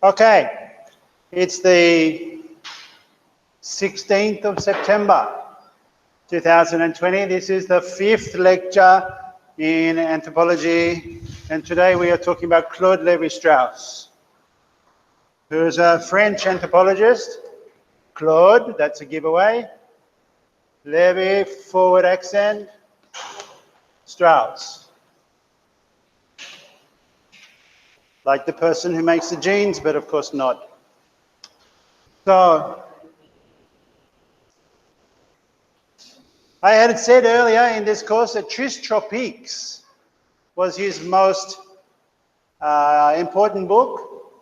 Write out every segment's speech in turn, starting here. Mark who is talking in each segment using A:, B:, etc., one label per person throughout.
A: Okay, it's the 16th of September 2020. This is the 5th lecture in anthropology, and today we are talking about Claude Lévi-Strauss, who is a French anthropologist. Claude, that's a giveaway. Lévi, forward accent. Strauss. Like the person who makes the jeans, but of course not. So, I had said earlier in this course that Tris Tropiques was his most important book.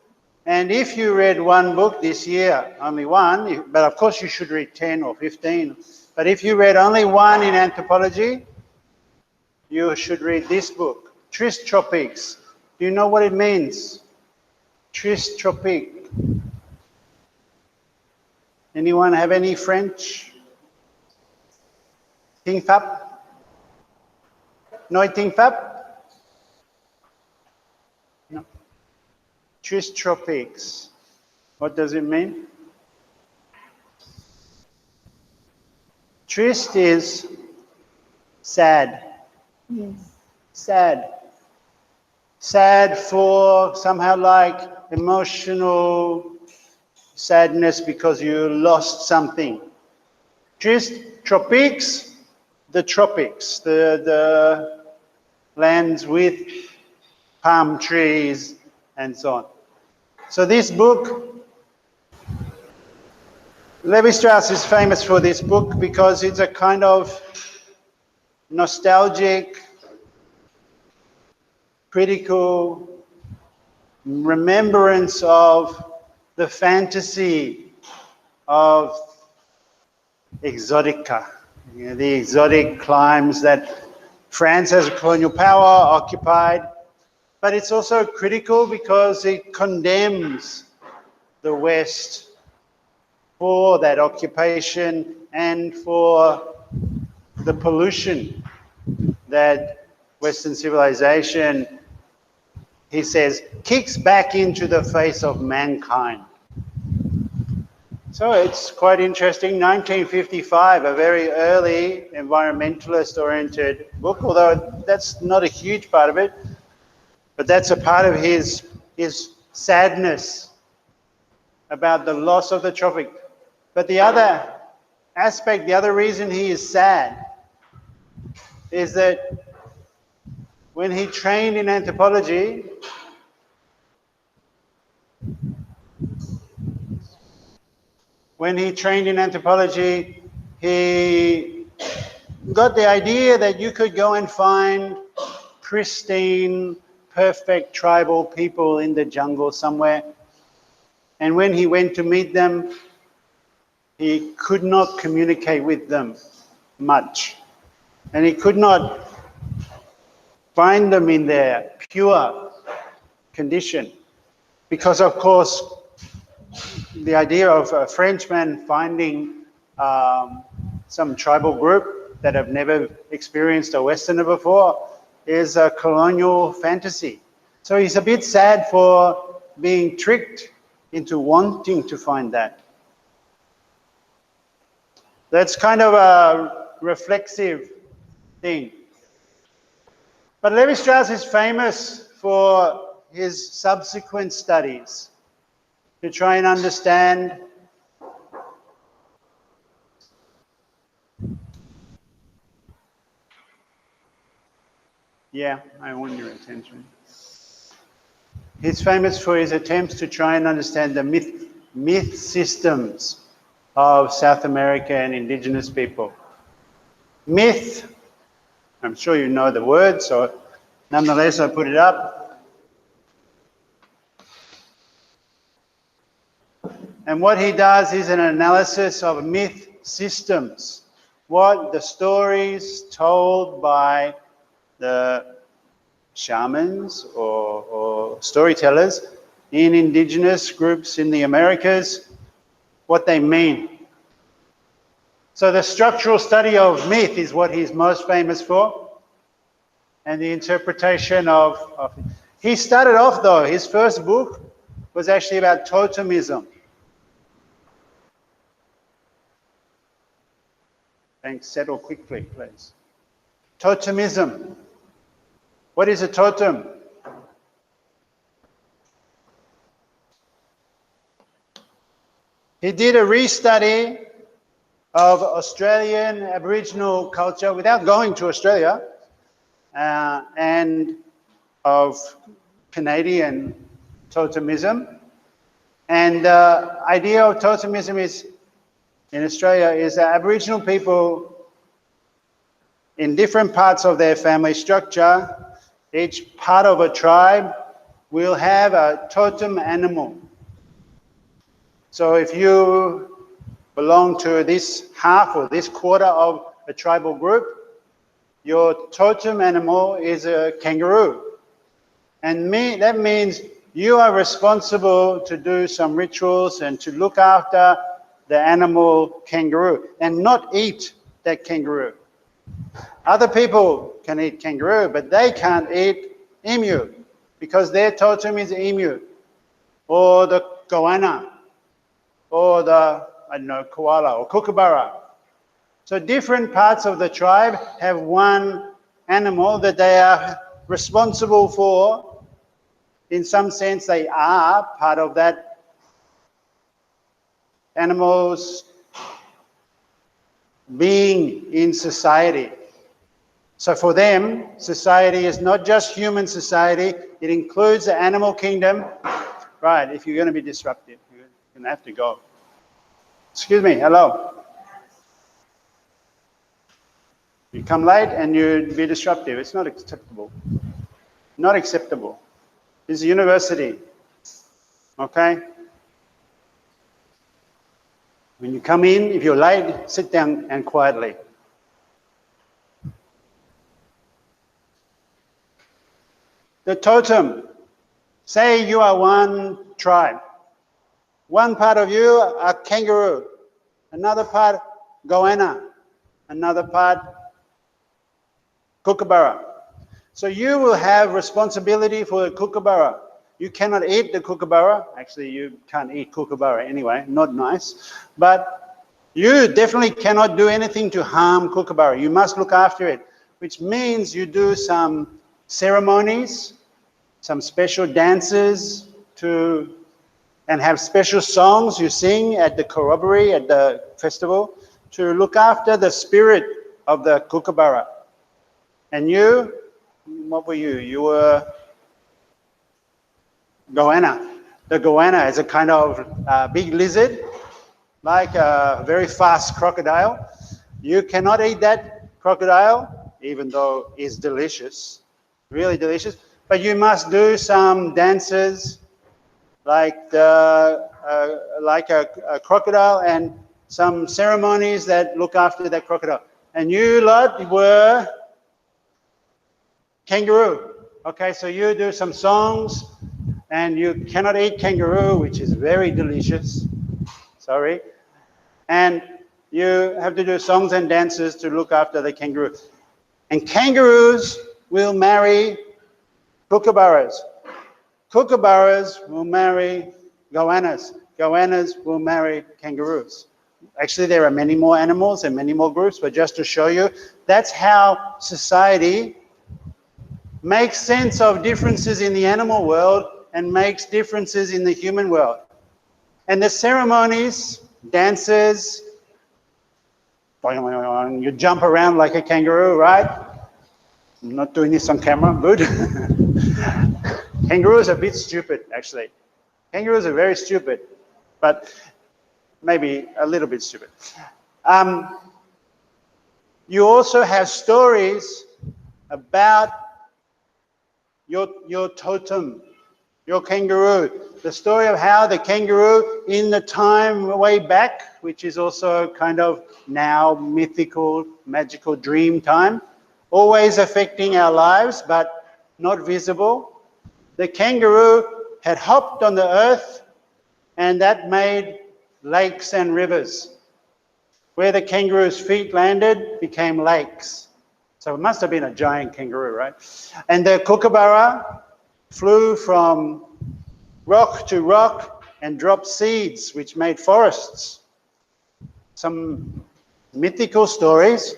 A: And if you read one book this year, only one, but of course you should read 10 or 15. But if you read only one in anthropology, you should read this book, Tris Tropiques. Do you know what it means? Tris Tropique. Anyone have any French? Ting Fap? No Ting Fap? No. Tris Tropiques. What does it mean? Triste is sad. Sad. Sad for somehow like emotional sadness because you lost something. Triste, tropiques, the tropics, the lands with palm trees and so on. So this book, Lévi-Strauss is famous for this book because it's a kind of nostalgic, critical remembrance of the fantasy of exotica, the exotic climes that France as a colonial power occupied. But it's also critical because it condemns the West for that occupation and for the pollution that Western civilization, he says, kicks back into the face of mankind. So it's quite interesting. 1955, a very early environmentalist-oriented book, although that's not a huge part of it, but that's a part of his sadness about the loss of the tropic. But the other aspect, the other reason he is sad is that when he trained in anthropology, he got the idea that you could go and find pristine, perfect tribal people in the jungle somewhere. And when he went to meet them, he could not communicate with them much. And he could not find them in their pure condition. Because, of course, the idea of a Frenchman finding some tribal group that have never experienced a Westerner before is a colonial fantasy. So he's a bit sad for being tricked into wanting to find that. That's kind of a reflexive thing. But Lévi-Strauss is famous for his subsequent studies to try and understand I want your attention. He's famous for his attempts to try and understand the myth systems of South America and indigenous people. Myth, I'm sure you know the word, so nonetheless I put it up. And what he does is an analysis of myth systems, what the stories told by the shamans or storytellers in indigenous groups in the Americas, what they mean. So the structural study of myth is what he's most famous for, and the interpretation of he started off, though, his first book was actually about totemism. Thanks, settle quickly, please. Totemism. What is a totem? He did a restudy of Australian Aboriginal culture without going to Australia, and of Canadian totemism. And the idea of totemism is, in Australia, is that Aboriginal people in different parts of their family structure, each part of a tribe will have a totem animal. So if you belong to this half or this quarter of a tribal group, your totem animal is a kangaroo. And that means you are responsible to do some rituals and to look after the animal kangaroo and not eat that kangaroo. Other people can eat kangaroo, but they can't eat emu because their totem is emu or the goanna or the, I don't know, koala or kookaburra. So different parts of the tribe have one animal that they are responsible for. In some sense, they are part of that animal's being in society. So for them, society is not just human society, it includes the animal kingdom. Right, if you're going to be disruptive, you're going to have to go. Excuse me, hello. You come late and you be disruptive. It's not acceptable. Not acceptable. This is a university, okay? When you come in, if you're late, sit down and quietly. The totem. Say you are one tribe. One part of you are kangaroo, another part goanna, another part kookaburra. So you will have responsibility for the kookaburra. You cannot eat the kookaburra. Actually, you can't eat kookaburra anyway, not nice. But you definitely cannot do anything to harm kookaburra. You must look after it, which means you do some ceremonies, some special dances and have special songs you sing at the corroboree, at the festival, to look after the spirit of the kookaburra. And you, what were you? You were goanna. The goanna is a kind of big lizard, like a very fast crocodile. You cannot eat that crocodile, even though it's delicious, really delicious. But you must do some dances like a crocodile and some ceremonies that look after that crocodile. And you lot were kangaroo. Okay, so you do some songs and you cannot eat kangaroo, which is very delicious. Sorry. And you have to do songs and dances to look after the kangaroo. And kangaroos will marry kookaburras. Kookaburras will marry goannas. Goannas will marry kangaroos. Actually, there are many more animals and many more groups, but just to show you, that's how society makes sense of differences in the animal world and makes differences in the human world. And the ceremonies, dances, you jump around like a kangaroo, right? I'm not doing this on camera, good. Kangaroos are a bit stupid, actually. Kangaroos are very stupid, but maybe a little bit stupid. You also have stories about your totem, your kangaroo. The story of how the kangaroo in the time way back, which is also kind of now mythical, magical dream time, always affecting our lives, but not visible. The kangaroo had hopped on the earth and that made lakes and rivers. Where the kangaroo's feet landed became lakes. So it must have been a giant kangaroo, right? And the kookaburra flew from rock to rock and dropped seeds which made forests. Some mythical stories.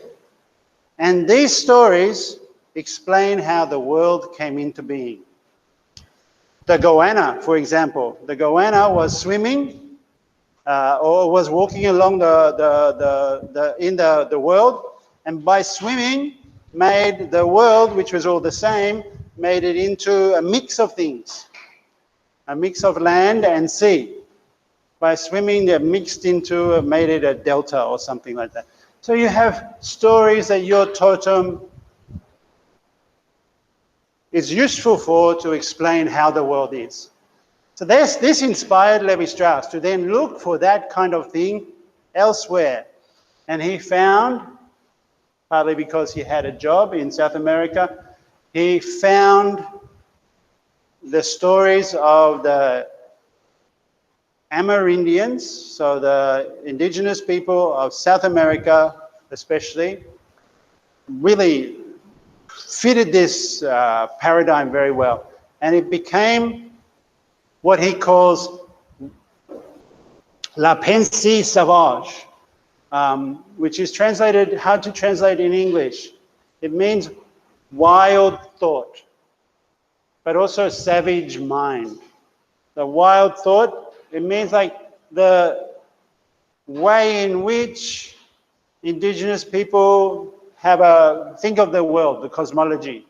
A: And these stories explain how the world came into being. The goanna, for example. The goanna was swimming or was walking along in the world, and by swimming made the world, which was all the same, made it into a mix of things, a mix of land and sea. By swimming, they mixed into, made it a delta or something like that. So you have stories that your totem is useful for to explain how the world is. So this inspired Lévi-Strauss to then look for that kind of thing elsewhere. And he found, partly because he had a job in South America, he found the stories of the Amerindians, so the indigenous people of South America especially, really fitted this paradigm very well. And it became what he calls la pensée sauvage, which is translated, hard to translate in English. It means wild thought, but also savage mind. The wild thought, it means like the way in which indigenous people have think of the world, the cosmology.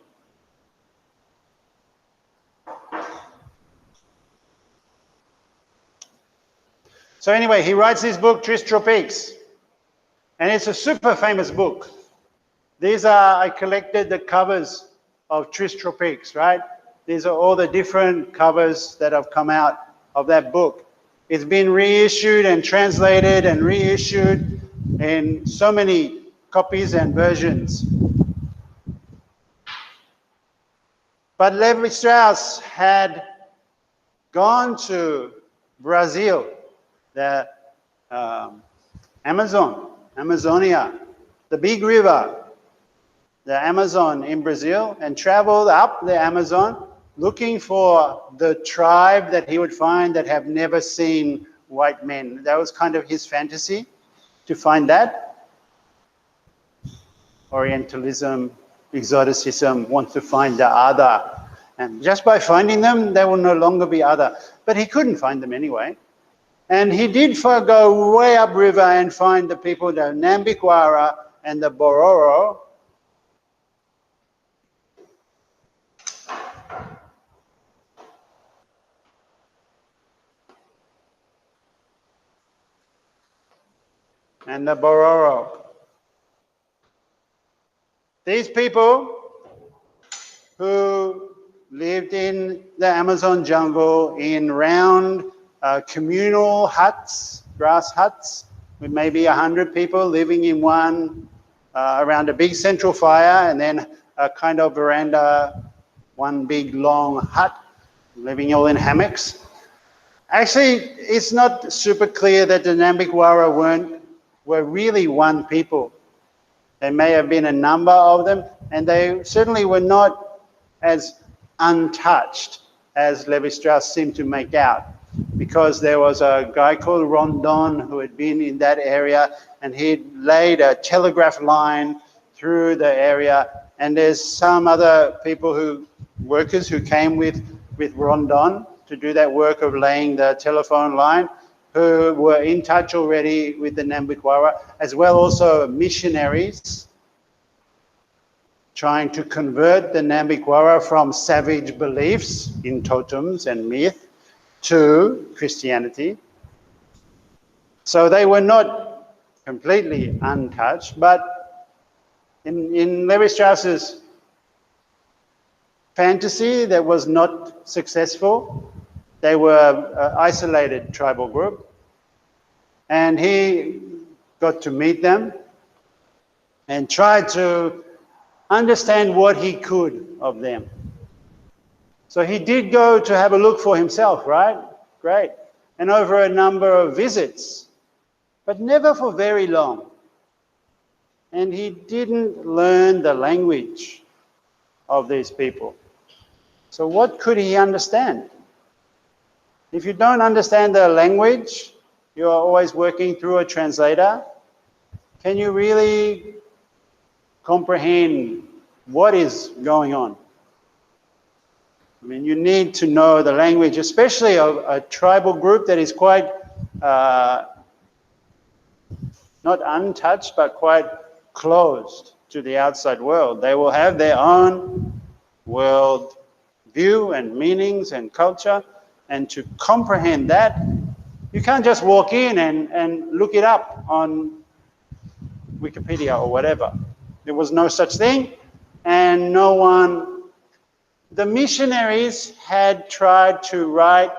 A: So anyway, he writes this book, Tris Tropiques, and it's a super famous book. These are, I collected the covers of Tris Tropiques, right? These are all the different covers that have come out of that book. It's been reissued and translated and reissued in so many copies and versions. But Lévi-Strauss had gone to Brazil, the Amazonia, the big river, the Amazon in Brazil, and traveled up the Amazon looking for the tribe that he would find that have never seen white men. That was kind of his fantasy, to find that. Orientalism, exoticism, wants to find the other. And just by finding them, they will no longer be other. But he couldn't find them anyway. And he did go way upriver and find the people, the Nambikwara and the Bororo. And the Bororo. These people who lived in the Amazon jungle in round communal huts, grass huts, with maybe 100 people living in one, around a big central fire, and then a kind of veranda, one big long hut, living all in hammocks. Actually, it's not super clear that the Nambikwara were really one people. There may have been a number of them, and they certainly were not as untouched as Lévi-Strauss seemed to make out, because there was a guy called Rondon who had been in that area, and he'd laid a telegraph line through the area, and there's some other people workers who came with Rondon to do that work of laying the telephone line, who were in touch already with the Nambikwara, as well also missionaries trying to convert the Nambikwara from savage beliefs in totems and myth to Christianity. So they were not completely untouched, but in Lévi-Strauss's fantasy that was not successful, they were an isolated tribal group, and he got to meet them and tried to understand what he could of them. So he did go to have a look for himself, right? Great. And over a number of visits, but never for very long. And he didn't learn the language of these people. So what could he understand? If you don't understand the language, you are always working through a translator. Can you really comprehend what is going on? I mean, you need to know the language, especially of a tribal group that is quite, not untouched, but quite closed to the outside world. They will have their own world view and meanings and culture, and to comprehend that, you can't just walk in and look it up on Wikipedia or whatever. There was no such thing, and no one. The missionaries had tried to write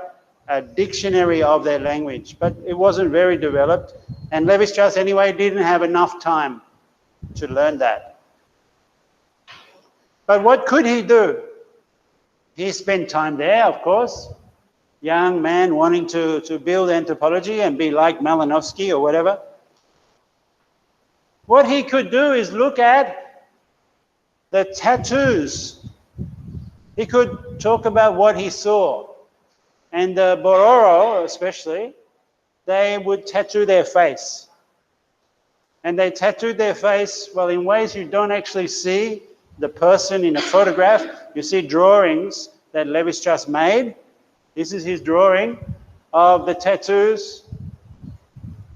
A: a dictionary of their language, but it wasn't very developed, and Lévi-Strauss anyway didn't have enough time to learn that. But what could he do? He spent time there, of course, young man wanting to build anthropology and be like Malinowski or whatever. What he could do is look at the tattoos. He could talk about what he saw. And the Bororo, especially, they would tattoo their face. And they tattooed their face, well, in ways you don't actually see the person in a photograph. You see drawings that Lévi-Strauss made. This is his drawing of the tattoos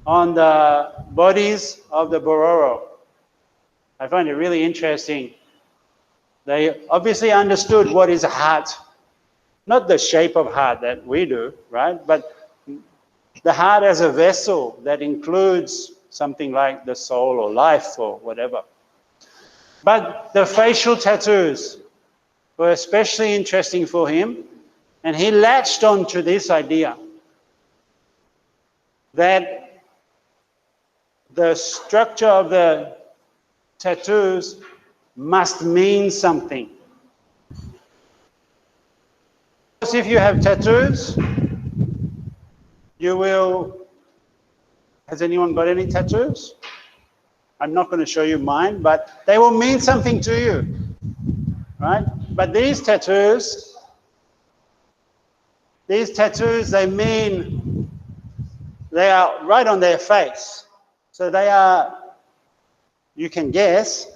A: on the bodies of the Bororo. I find it really interesting. They obviously understood what is a heart. Not the shape of heart that we do, right? But the heart as a vessel that includes something like the soul or life or whatever. But the facial tattoos were especially interesting for him, and he latched on to this idea that the structure of the tattoos must mean something. If you have tattoos, you will... Has anyone got any tattoos? I'm not going to show you mine, but they will mean something to you, right? But these tattoos, they mean, they are right on their face. So they are, you can guess,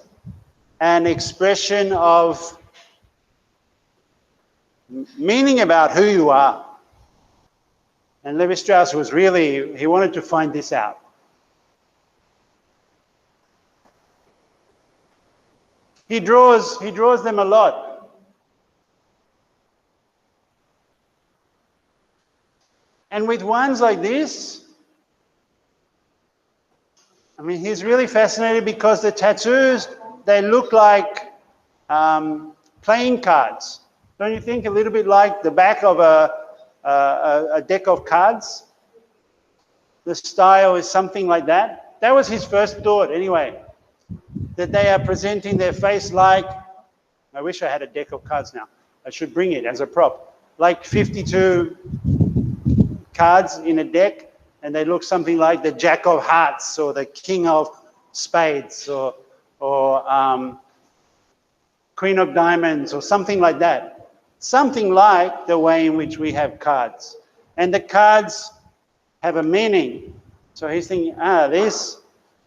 A: an expression of meaning about who you are. And Lévi-Strauss was really, he wanted to find this out. He draws them a lot. And with ones like this, I mean, he's really fascinated because the tattoos, they look like playing cards. Don't you think? A little bit like the back of a deck of cards. The style is something like that. That was his first thought anyway, that they are presenting their face like, I wish I had a deck of cards now. I should bring it as a prop. Like 52 cards in a deck, and they look something like the Jack of Hearts or the King of Spades or Queen of Diamonds or something like that. Something like the way in which we have cards. And the cards have a meaning. So he's thinking, these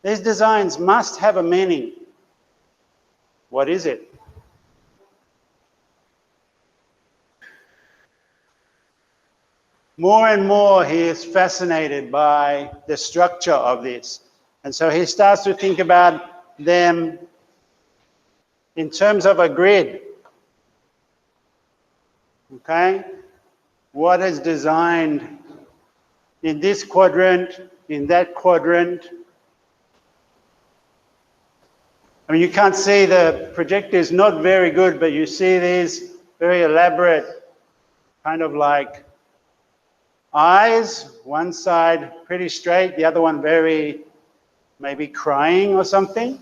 A: designs must have a meaning. What is it? More and more he is fascinated by the structure of this. And so he starts to think about them in terms of a grid. Okay? What is designed in this quadrant, in that quadrant. I mean, you can't see, the projector is not very good, but you see these very elaborate kind of like eyes, one side pretty straight, the other one very maybe crying or something.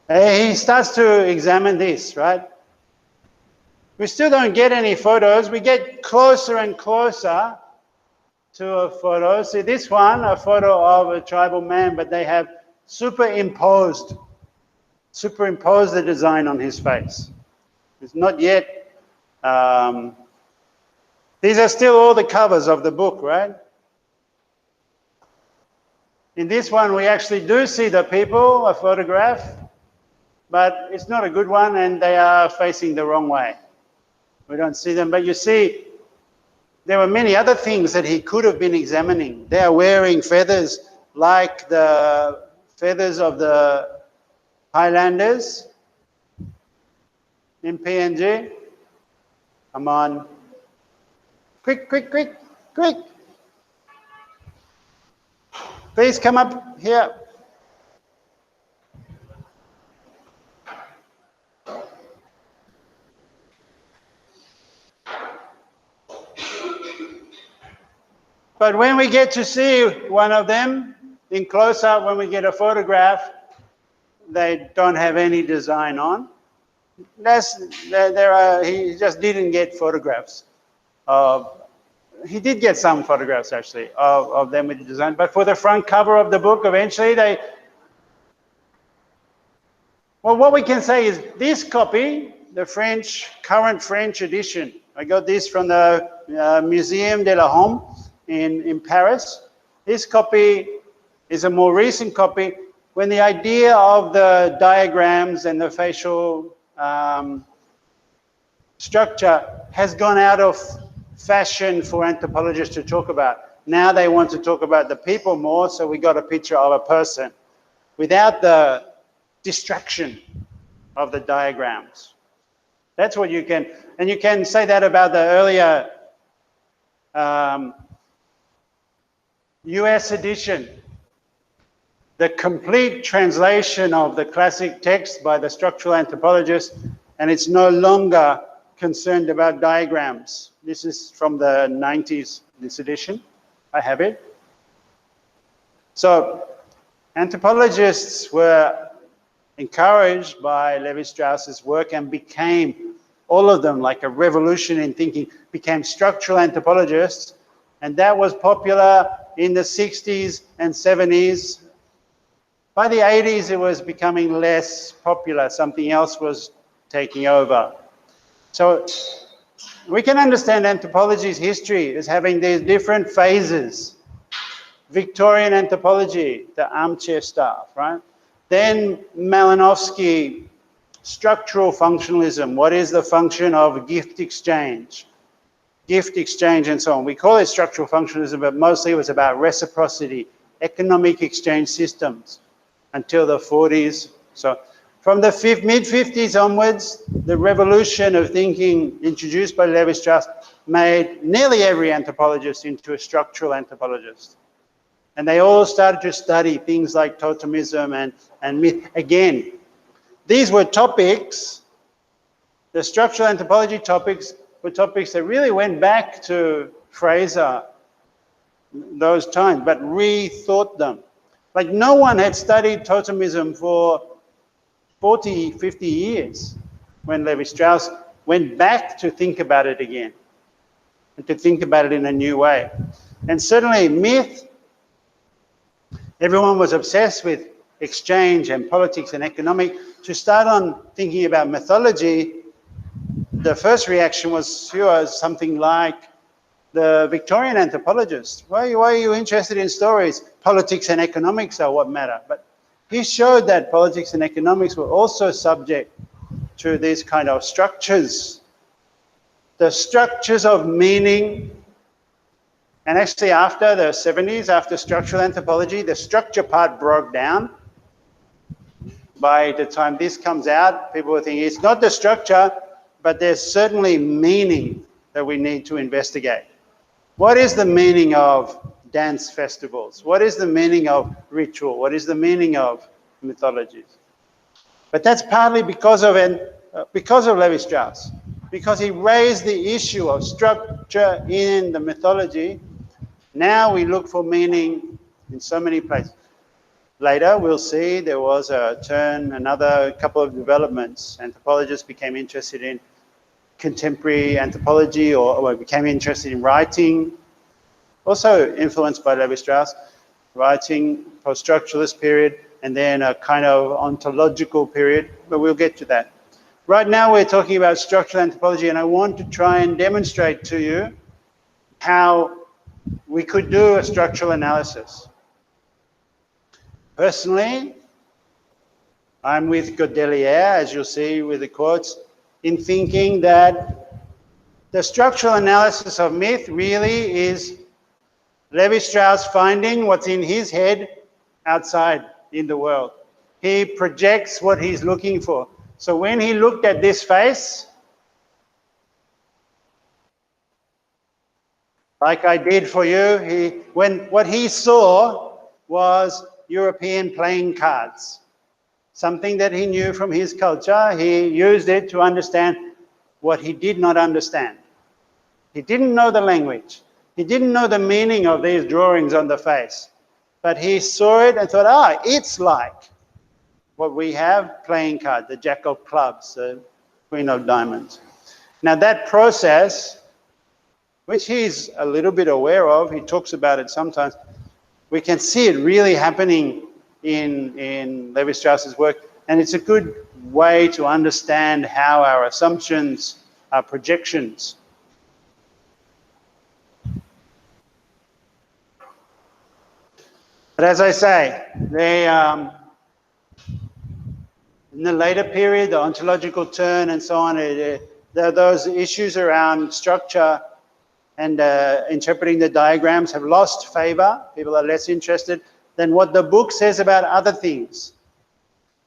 A: He starts to examine this, right? We still don't get any photos. We get closer and closer to a photo. See this one, a photo of a tribal man, but they have superimposed the design on his face. It's not yet These are still all the covers of the book, right? In this one, we actually do see the people, a photograph, but it's not a good one, and they are facing the wrong way. We don't see them, but you see, there were many other things that he could have been examining. They are wearing feathers like the feathers of the Highlanders in PNG. Come on. Quick, quick, quick, quick. Please come up here. But when we get to see one of them in close-up, when we get a photograph, they don't have any design on. He just didn't get photographs. He did get some photographs, actually, of them with the design. But for the front cover of the book, eventually well, what we can say is this copy, the current French edition, I got this from the Muséum de la Homme in Paris. This copy is a more recent copy when the idea of the diagrams and the facial structure has gone out of fashion for anthropologists to talk about. Now they want to talk about the people more, so we got a picture of a person without the distraction of the diagrams. That's what you can, and you can say that about the earlier US edition. The complete translation of the classic text by the structural anthropologist, and it's no longer concerned about diagrams. This is from the 90s, this edition. I have it. So anthropologists were encouraged by Lévi-Strauss's work and became, all of them, like a revolution in thinking, became structural anthropologists, and that was popular in the 60s and 70s. By the 80s, it was becoming less popular. Something else was taking over. So we can understand anthropology's history as having these different phases. Victorian anthropology, the armchair stuff, right? Then Malinowski, structural functionalism. What is the function of gift exchange? Gift exchange and so on. We call it structural functionalism, but mostly it was about reciprocity, economic exchange systems until the 40s. So from the mid-50s onwards, the revolution of thinking introduced by Lévi-Strauss made nearly every anthropologist into a structural anthropologist. And they all started to study things like totemism and myth. Again, these were topics, the structural anthropology topics were topics that really went back to Fraser those times, but rethought them. Like no one had studied totemism for 40, 50 years when Lévi-Strauss went back to think about it again and to think about it in a new way. And certainly myth, everyone was obsessed with exchange and politics and economic. To start on thinking about mythology, the first reaction was something like the Victorian anthropologist. Why are you interested in stories? Politics and economics are what matter. But he showed that politics and economics were also subject to these kind of structures. The structures of meaning. And actually after the 70s, after structural anthropology, the structure part broke down. By the time this comes out, people were thinking it's not the structure, but there's certainly meaning that we need to investigate. What is the meaning of dance festivals? What is the meaning of ritual? What is the meaning of mythologies? But that's partly because of Lévi-Strauss, because he raised the issue of structure in the mythology. Now we look for meaning in so many places. Later, we'll see there was a turn, another couple of developments. Anthropologists became interested in contemporary anthropology or became interested in writing, also influenced by Lévi-Strauss, writing, post-structuralist period, and then a kind of ontological period, but we'll get to that. Right now we're talking about structural anthropology, and I want to try and demonstrate to you how we could do a structural analysis. Personally, I'm with Godelier, as you'll see with the quotes, in thinking that the structural analysis of myth really is Lévi-Strauss finding what's in his head outside in the world. He projects what he's looking for. So when he looked at this face, like I did for you, what he saw was European playing cards. Something that he knew from his culture, he used it to understand what he did not understand. He didn't know the language. He didn't know the meaning of these drawings on the face. But he saw it and thought, it's like what we have, playing card, the Jack of Clubs, the Queen of Diamonds. Now that process, which he's a little bit aware of, he talks about it sometimes, we can see it really happening in Lévi-Strauss's work, and it's a good way to understand how our assumptions are projections. But as I say, they, in the later period, the ontological turn and so on, those issues around structure and interpreting the diagrams have lost favor. People are less interested than what the book says about other things.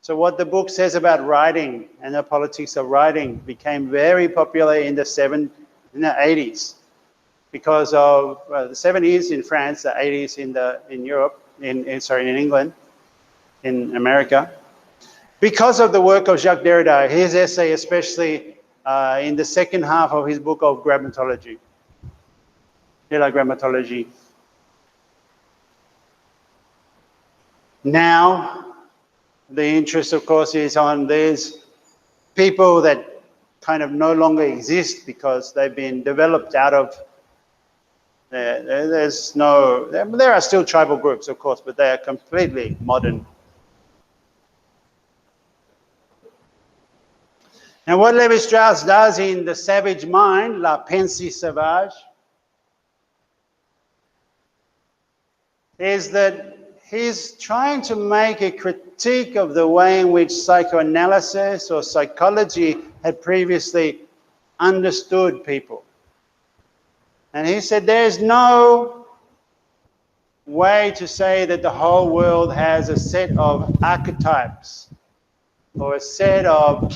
A: So what the book says about writing and the politics of writing became very popular in the 80s because of the 70s in France, the 80s in Europe, in England, in America, because of the work of Jacques Derrida, his essay especially in the second half of his book of grammatology, de la grammatologie. Now, the interest, of course, is on these people that kind of no longer exist because they've been developed out of, there are still tribal groups, of course, but they are completely modern. And what Lévi-Strauss does in The Savage Mind, La Pensée Sauvage, is that he's trying to make a critique of the way in which psychoanalysis or psychology had previously understood people. And he said there's no way to say that the whole world has a set of archetypes or a set of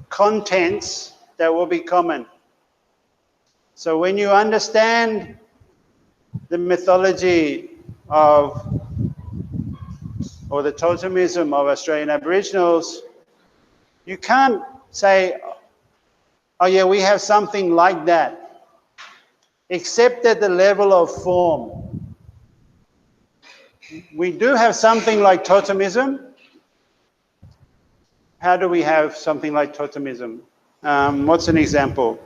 A: contents that will be common. So when you understand the mythology of, or the totemism of Australian Aboriginals, you can't say, oh yeah, we have something like that, except at the level of form. We do have something like totemism. How do we have something like totemism? What's an example?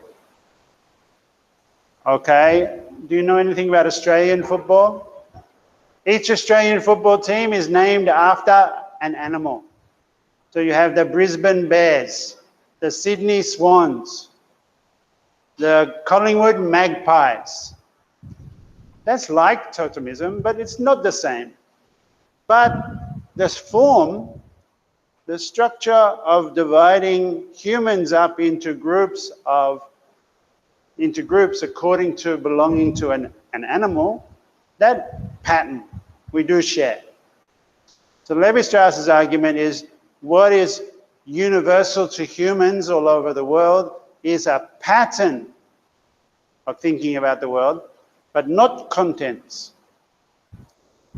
A: Okay, do you know anything about Australian football? Each Australian football team is named after an animal. So you have the Brisbane Bears, the Sydney Swans, the Collingwood Magpies. That's like totemism, but it's not the same. But this form, the structure of dividing humans up into groups according to belonging to an animal, that pattern we do share. So Lévi-Strauss's argument is what is universal to humans all over the world is a pattern of thinking about the world, but not contents.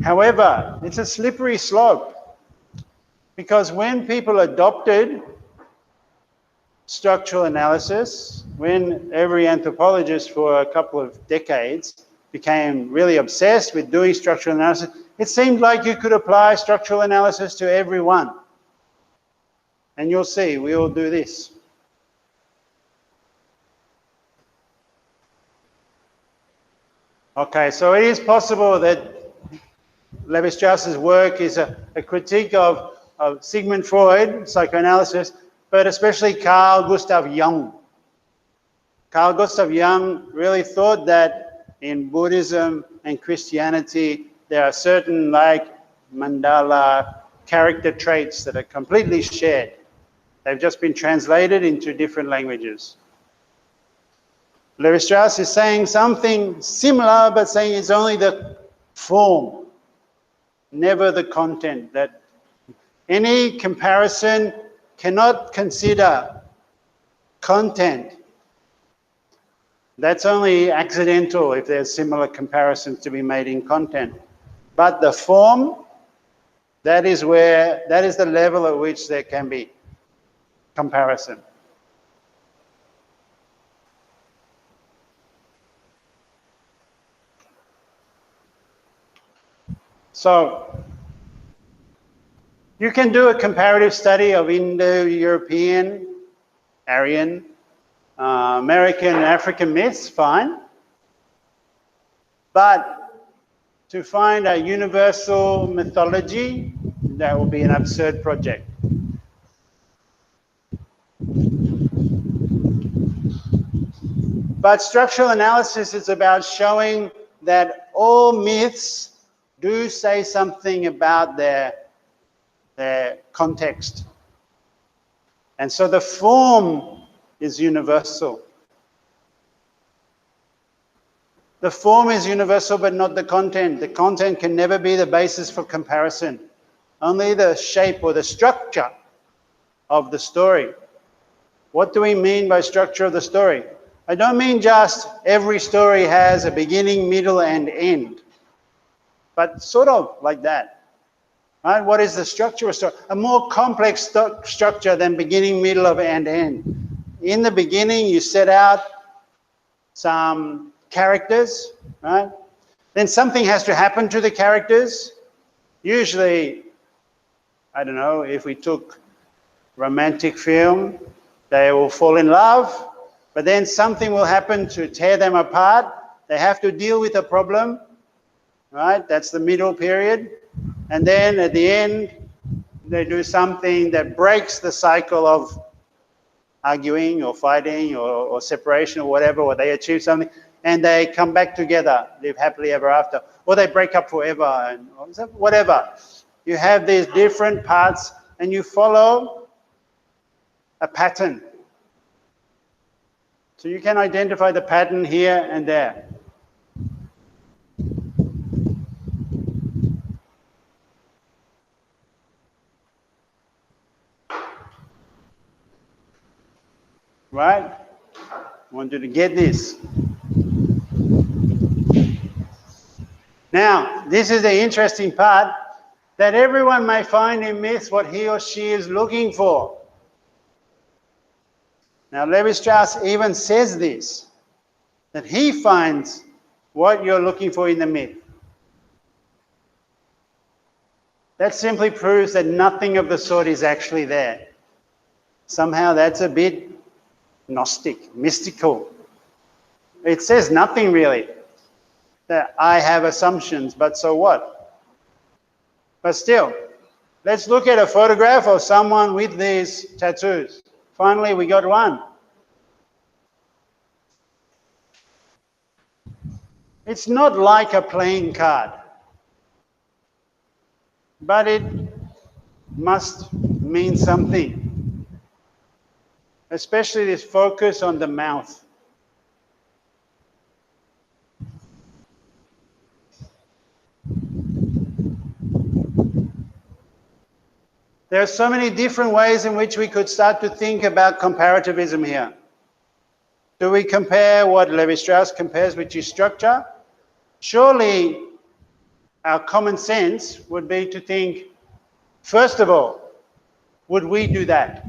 A: However, it's a slippery slope because when people adopted structural analysis, when every anthropologist for a couple of decades became really obsessed with doing structural analysis, it seemed like you could apply structural analysis to everyone. And you'll see, we all do this. Okay, so it is possible that Lévi-Strauss's work is a critique of Sigmund Freud, psychoanalysis, but especially Carl Gustav Jung. Carl Gustav Jung really thought that in Buddhism and Christianity, there are certain like mandala character traits that are completely shared. They've just been translated into different languages. Lévi-Strauss is saying something similar, but saying it's only the form, never the content. That any comparison cannot consider content. That's only accidental if there's similar comparisons to be made in content. But the form, that is the level at which there can be comparison. So, you can do a comparative study of Indo-European, Aryan, American and African myths, fine. But to find a universal mythology, that will be an absurd project. But structural analysis is about showing that all myths do say something about their context. And so the form is universal. The form is universal, but not the content. The content can never be the basis for comparison. Only the shape or the structure of the story. What do we mean by structure of the story? I don't mean just every story has a beginning, middle, and end, but sort of like that. Right? What is the structure of a story? A more complex structure than beginning, middle, and end. In the beginning, you set out some characters, right? Then something has to happen to the characters. Usually, I don't know, if we took romantic film, they will fall in love, but then something will happen to tear them apart. They have to deal with a problem, right? That's the middle period. And then at the end, they do something that breaks the cycle of arguing or fighting or separation or whatever, or they achieve something, and they come back together, live happily ever after, or they break up forever, and whatever. You have these different parts, and you follow a pattern. So you can identify the pattern here and there. Right? I want you to get this. Now, this is the interesting part, that everyone may find in myths what he or she is looking for. Now, Lévi-Strauss even says this, that he finds what you're looking for in the myth. That simply proves that nothing of the sort is actually there. Somehow that's a bit Gnostic, mystical. It says nothing really. That I have assumptions, but so what? But still, let's look at a photograph of someone with these tattoos. Finally, we got one. It's not like a playing card, but it must mean something, especially this focus on the mouth. There are so many different ways in which we could start to think about comparativism here. Do we compare what Lévi-Strauss compares, which is structure? Surely our common sense would be to think, first of all, would we do that?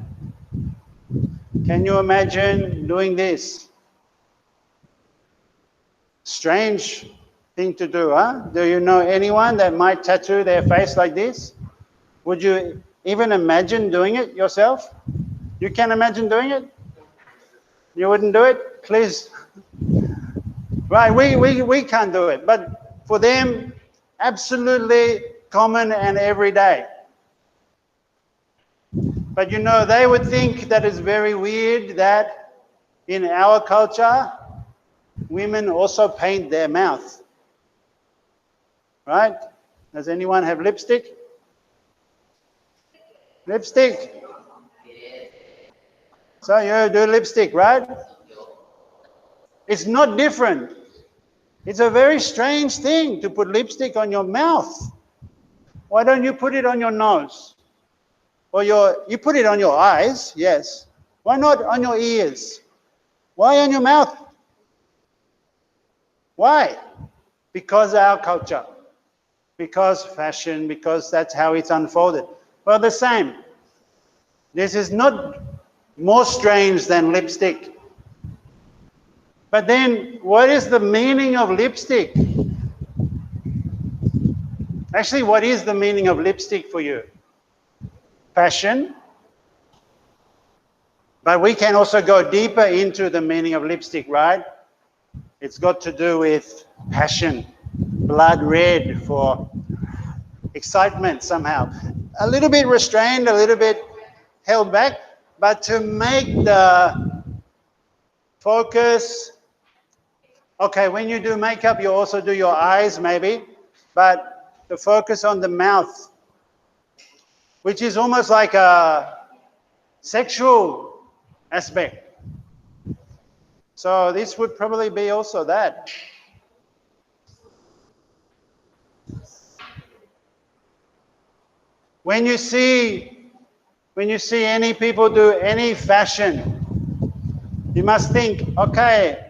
A: Can you imagine doing this? Strange thing to do, huh? Do you know anyone that might tattoo their face like this? Would you even imagine doing it yourself? You can imagine doing it? You wouldn't do it? Please. Right, we can't do it, but for them, absolutely common and everyday. But you know, they would think that it's very weird that in our culture, women also paint their mouth. Right? Does anyone have lipstick? Lipstick. So you do lipstick, right? It's not different. It's a very strange thing to put lipstick on your mouth. Why don't you put it on your nose? Or you put it on your eyes, yes. Why not on your ears? Why on your mouth? Why? Because our culture. Because fashion, because that's how it's unfolded. Well, the same. This is not more strange than lipstick. But then, what is the meaning of lipstick? Actually, what is the meaning of lipstick for you? Fashion. But we can also go deeper into the meaning of lipstick, right? It's got to do with passion, blood red for excitement somehow. A little bit restrained, a little bit held back, but to make the focus. Okay, when you do makeup, you also do your eyes maybe, but the focus on the mouth, which is almost like a sexual aspect. So this would probably be also that. When you see any people do any fashion, you must think, okay,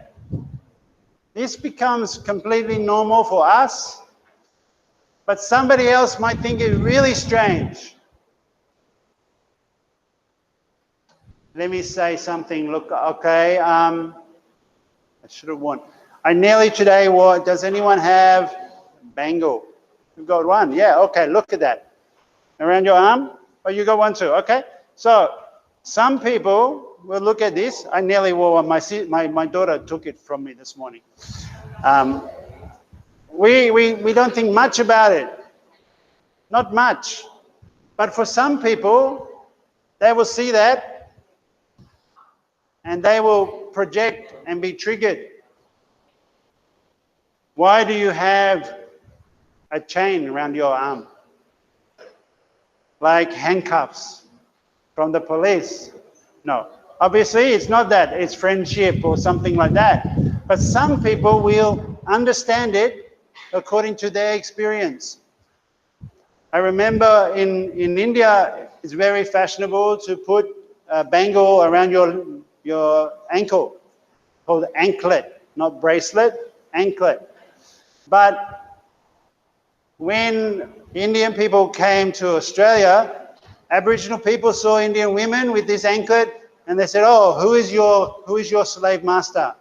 A: this becomes completely normal for us, but somebody else might think it really strange. Let me say something. Look, okay, I should have won. I nearly today wore, does anyone have bangle? You've got one, yeah, okay, look at that. Around your arm? Oh, you got one too, okay. So, some people will look at this. I nearly wore one. My daughter took it from me this morning. We don't think much about it. Not much. But for some people, they will see that and they will project and be triggered. Why do you have a chain around your arm? Like handcuffs from the police? No. Obviously, it's not that. It's friendship or something like that. But some people will understand it according to their experience. I remember in India, it's very fashionable to put a bangle around your ankle, called anklet, not bracelet, anklet. But when Indian people came to Australia, Aboriginal people saw Indian women with this anklet and they said, oh, who is your slave master?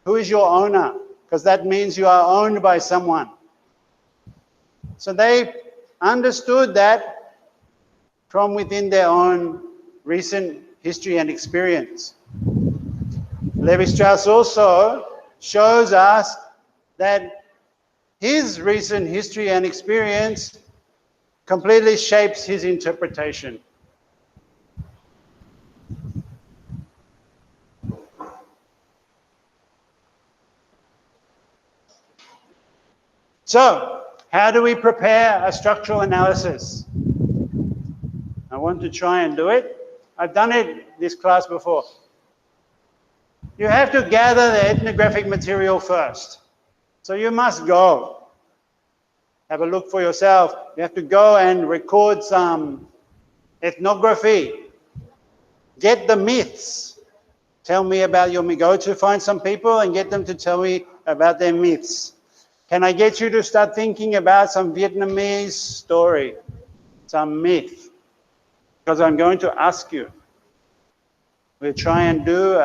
A: Who is your owner? Because that means you are owned by someone. So they understood that from within their own recent history and experience. Lévi-Strauss also shows us that his recent history and experience completely shapes his interpretation. So, how do we prepare a structural analysis? I want to try and do it. I've done it this class before. You have to gather the ethnographic material first. So you must go. Have a look for yourself. You have to go and record some ethnography. Get the myths. Tell me about your myth. Go to find some people and get them to tell me about their myths. Can I get you to start thinking about some Vietnamese story, some myth? Because I'm going to ask you. We'll try and do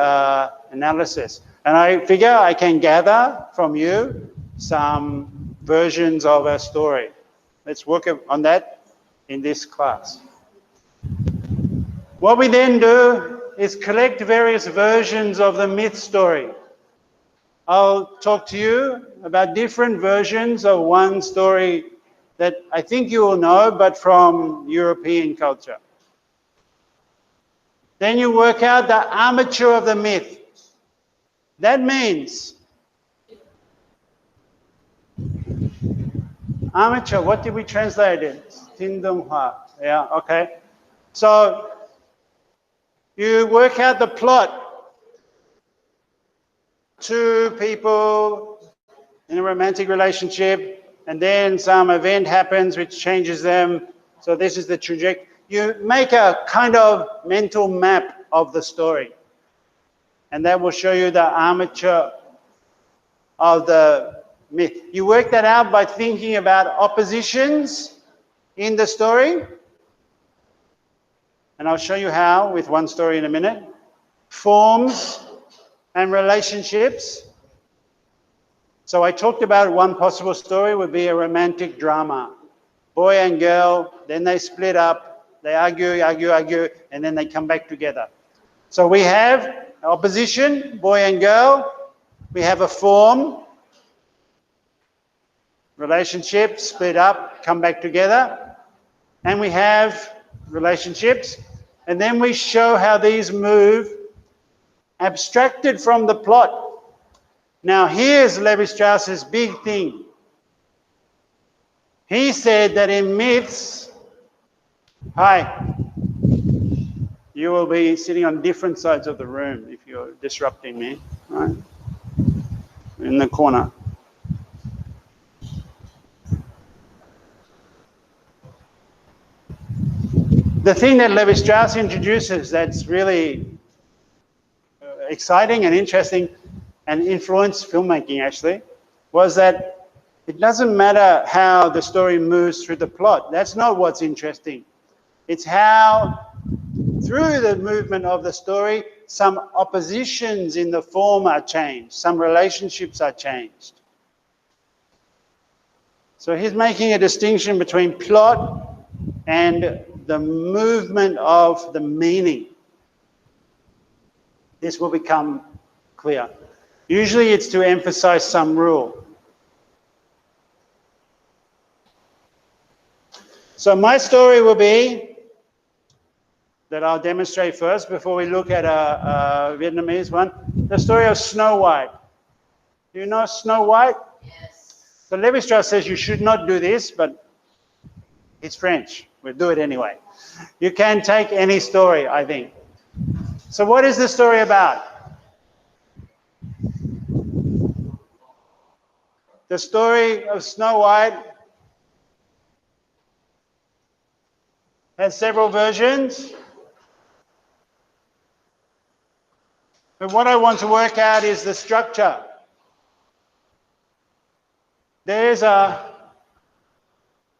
A: analysis. And I figure I can gather from you some versions of a story. Let's work on that in this class. What we then do is collect various versions of the myth story. I'll talk to you about different versions of one story that I think you will know, but from European culture. Then you work out the armature of the myth. That means, armature, what did we translate it? Tindonghua. Yeah, okay. So you work out the plot. Two people in a romantic relationship, and then some event happens which changes them. So this is the trajectory. You make a kind of mental map of the story, and that will show you the armature of the myth. You work that out by thinking about oppositions in the story, and I'll show you how with one story in a minute. Forms and relationships. So I talked about one possible story would be a romantic drama. Boy and girl, then they split up, they argue, and then they come back together. So we have opposition, boy and girl. We have a form, relationship, split up, come back together. And we have relationships. And then we show how these move abstracted from the plot. Now here's Lévi-Strauss's big thing. He said that in myths, hi, you will be sitting on different sides of the room if you're disrupting me, right? In the corner. The thing that Lévi-Strauss introduces that's really exciting and interesting and influenced filmmaking actually was that it doesn't matter how the story moves through the plot. That's not what's interesting. It's how through the movement of the story some oppositions in the form are changed, some relationships are changed. So he's making a distinction between plot and the movement of the meaning. This will become clear. Usually it's to emphasize some rule. So my story will be, that I'll demonstrate first before we look at a Vietnamese one, the story of Snow White. Do you know Snow White?
B: Yes.
A: So Lévi-Strauss says you should not do this, but it's French. We'll do it anyway. You can take any story, I think. So what is the story about? The story of Snow White has several versions. But what I want to work out is the structure. There's a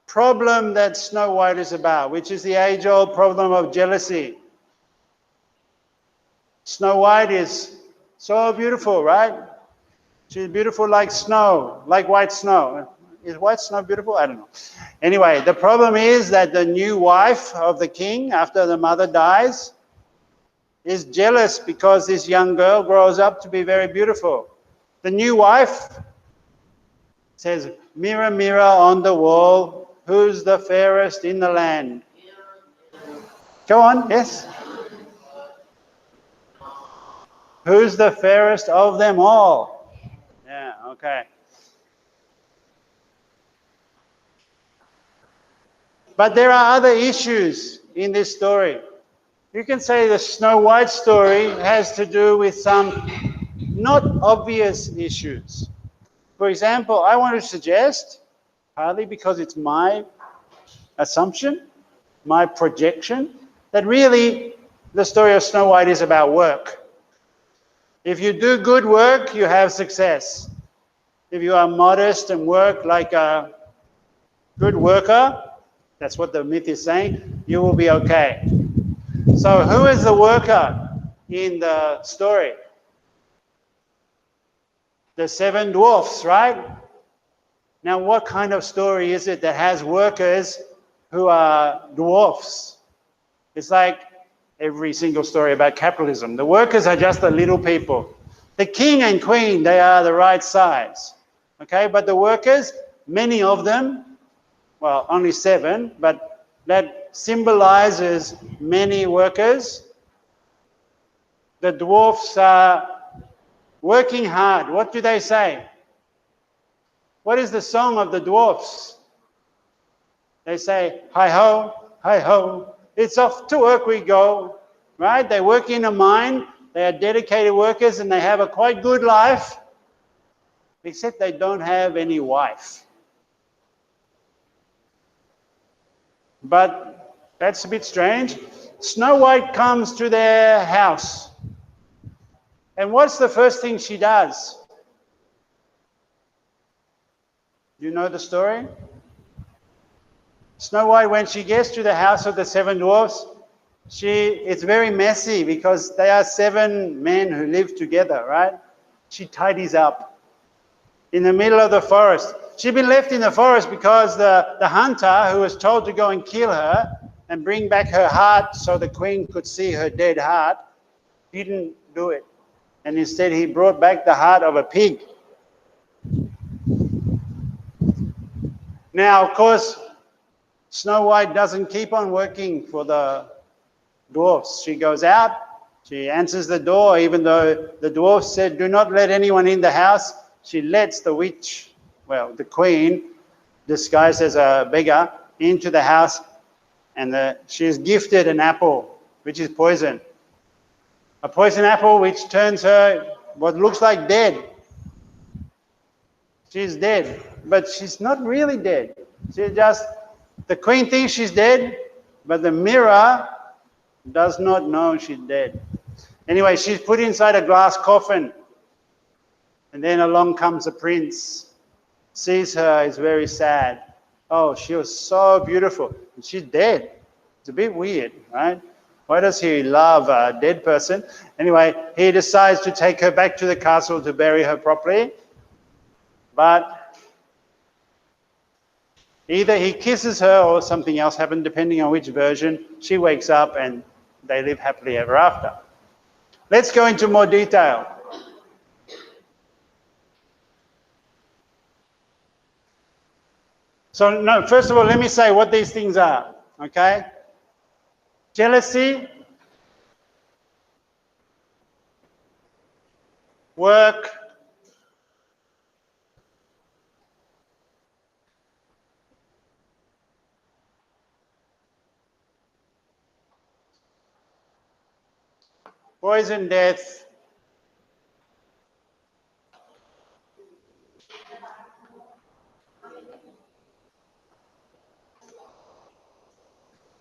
A: problem that Snow White is about, which is the age-old problem of jealousy. Snow White is so beautiful, right? She's beautiful like snow, like white snow. Is white snow beautiful? I don't know. Anyway, the problem is that the new wife of the king, after the mother dies, is jealous because this young girl grows up to be very beautiful. The new wife says, mirror, mirror on the wall, who's the fairest in the land? Go on, yes? Who's the fairest of them all? Yeah, okay. But there are other issues in this story. You can say the Snow White story has to do with some not obvious issues. For example, I want to suggest, partly because it's my assumption, my projection, that really the story of Snow White is about work. If you do good work, you have success. If you are modest and work like a good worker, that's what the myth is saying, you will be okay. So who is the worker in the story? The 7 dwarfs, right? Now what kind of story is it that has workers who are dwarfs? It's like every single story about capitalism. The workers are just the little people. The king and queen, they are the right size. Okay, but the workers, many of them, well, only 7, but that symbolizes many workers, The dwarfs are working hard. What do they say? What is the song of the dwarfs? They say, hi ho, it's off to work we go. Right? They work in a mine, they are dedicated workers, and they have a quite good life, except they don't have any wife. But that's a bit strange. Snow White comes to their house. And what's the first thing she does? You know the story? Snow White, when she gets to the house of the seven dwarfs, it's very messy because they are seven men who live together, right? She tidies up in the middle of the forest. She'd been left in the forest because the hunter, who was told to go and kill her and bring back her heart so the queen could see her dead heart, didn't do it. And instead he brought back the heart of a pig. Now, of course, Snow White doesn't keep on working for the dwarfs. She goes out, she answers the door, even though the dwarfs said, do not let anyone in the house. She lets the witch, well, the queen, disguised as a beggar, into the house, and she is gifted an apple, which is poison. A poison apple which turns her what looks like dead. She's dead, but she's not really dead. The queen thinks she's dead, but the mirror does not know she's dead. Anyway, she's put inside a glass coffin, and then along comes a prince, sees her, is very sad. Oh, she was so beautiful. And she's dead. It's a bit weird, right? Why does he love a dead person? Anyway, he decides to take her back to the castle to bury her properly. But either he kisses her or something else happens, depending on which version. She wakes up and they live happily ever after. Let's go into more detail. So, no, first of all, let me say what these things are, okay? Jealousy, work, poison, death,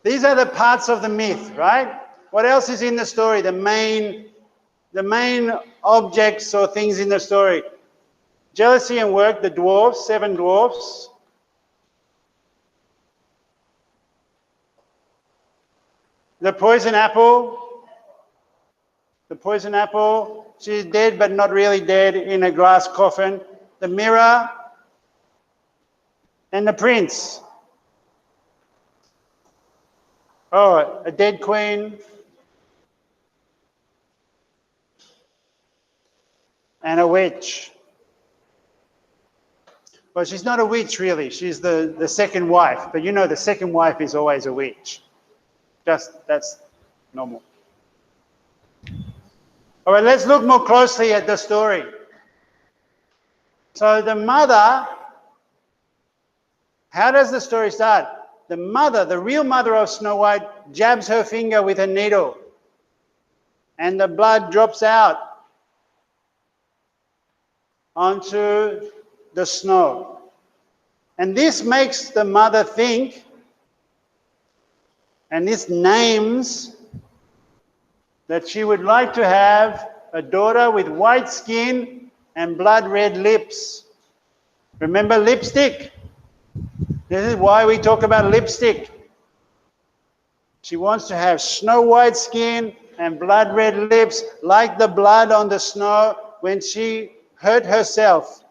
A: these are the parts of the myth, right? What else is in the story? The main objects or things in the story. Jealousy and work, the dwarfs, seven dwarfs. The poison apple. The poison apple, she's dead but not really dead in a glass coffin. The mirror and the prince. Oh, a dead queen and a witch. Well, she's not a witch really. She's the second wife. But you know the second wife is always a witch. That's normal. All right, let's look more closely at the story. So the mother, how does the story start? The mother, the real mother of Snow White, jabs her finger with a needle and the blood drops out onto the snow. And this makes the mother think, and this names that she would like to have a daughter with white skin and blood red lips. Remember lipstick? This is why we talk about lipstick. She wants to have snow white skin and blood red lips, like the blood on the snow when she hurt herself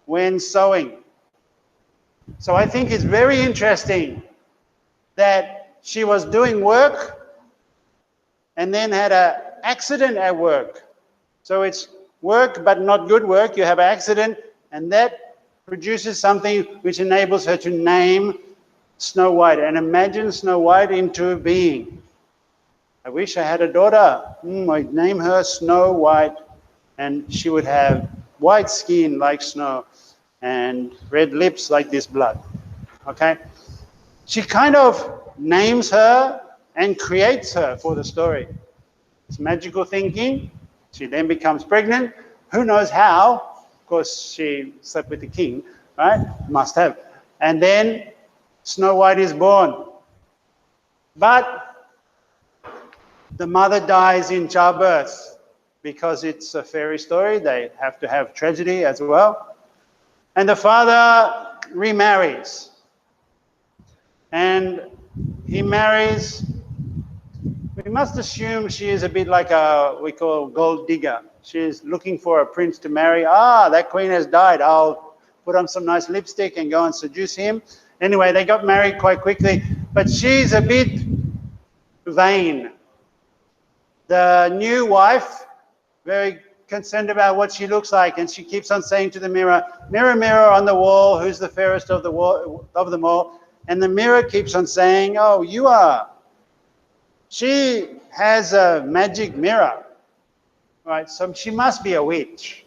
A: when sewing. So I think it's very interesting that she was doing work and then had an accident at work. So it's work but not good work. You have an accident and that produces something which enables her to name Snow White and imagine Snow White into being. I wish I had a daughter. I'd name her Snow White, and she would have white skin like snow and red lips like this blood. Okay? She kind of names her and creates her for the story. It's magical thinking. She then becomes pregnant. Who knows how? Of course, she slept with the king, right? Must have. And then Snow White is born. But the mother dies in childbirth because it's a fairy story. They have to have tragedy as well. And the father remarries. And he marries, we must assume she is a bit like a, we call gold digger. She's looking for a prince to marry. That queen has died. I'll put on some nice lipstick and go and seduce him. Anyway, they got married quite quickly, but she's a bit vain. The new wife, very concerned about what she looks like, and she keeps on saying to the mirror, mirror, mirror on the wall, who's the fairest of them all? And the mirror keeps on saying, oh, you are. She has a magic mirror, right? So she must be a witch,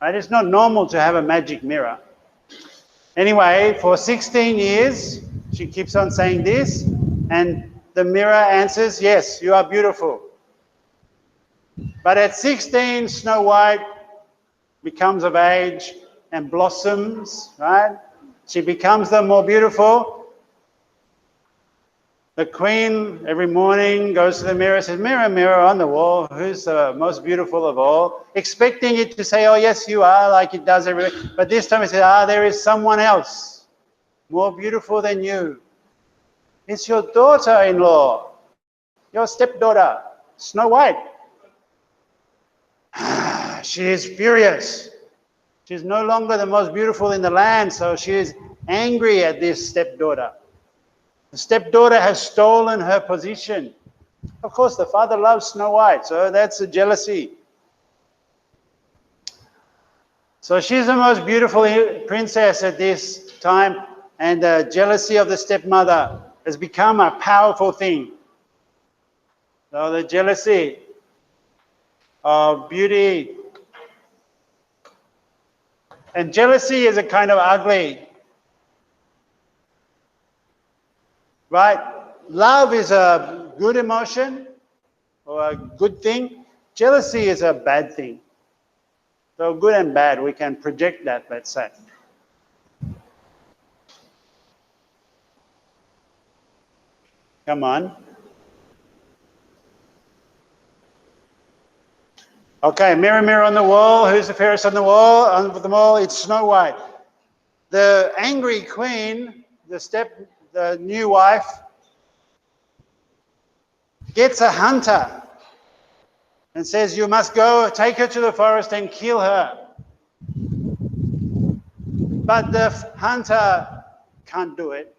A: right? It's not normal to have a magic mirror. Anyway, for 16 years, she keeps on saying this, and the mirror answers, yes, you are beautiful. But at 16, Snow White becomes of age and blossoms, right? She becomes the more beautiful. The queen every morning goes to the mirror and says, mirror, mirror on the wall, who's the most beautiful of all? Expecting it to say, oh, yes, you are, like it does every day. But this time it says, there is someone else more beautiful than you. It's your daughter-in-law, your stepdaughter, Snow White. She is furious. She's no longer the most beautiful in the land, so she is angry at this stepdaughter. The stepdaughter has stolen her position. Of course, the father loves Snow White, so that's a jealousy. So she's the most beautiful princess at this time, and the jealousy of the stepmother has become a powerful thing. So the jealousy of beauty. And jealousy is a kind of ugly, right? Love is a good emotion or a good thing. Jealousy is a bad thing. So good and bad, we can project that, let's say. Come on. Okay, mirror, mirror on the wall. Who's the fairest on the wall? On the wall, it's Snow White. The angry queen, the new wife, gets a hunter and says, you must go, take her to the forest and kill her. But the hunter can't do it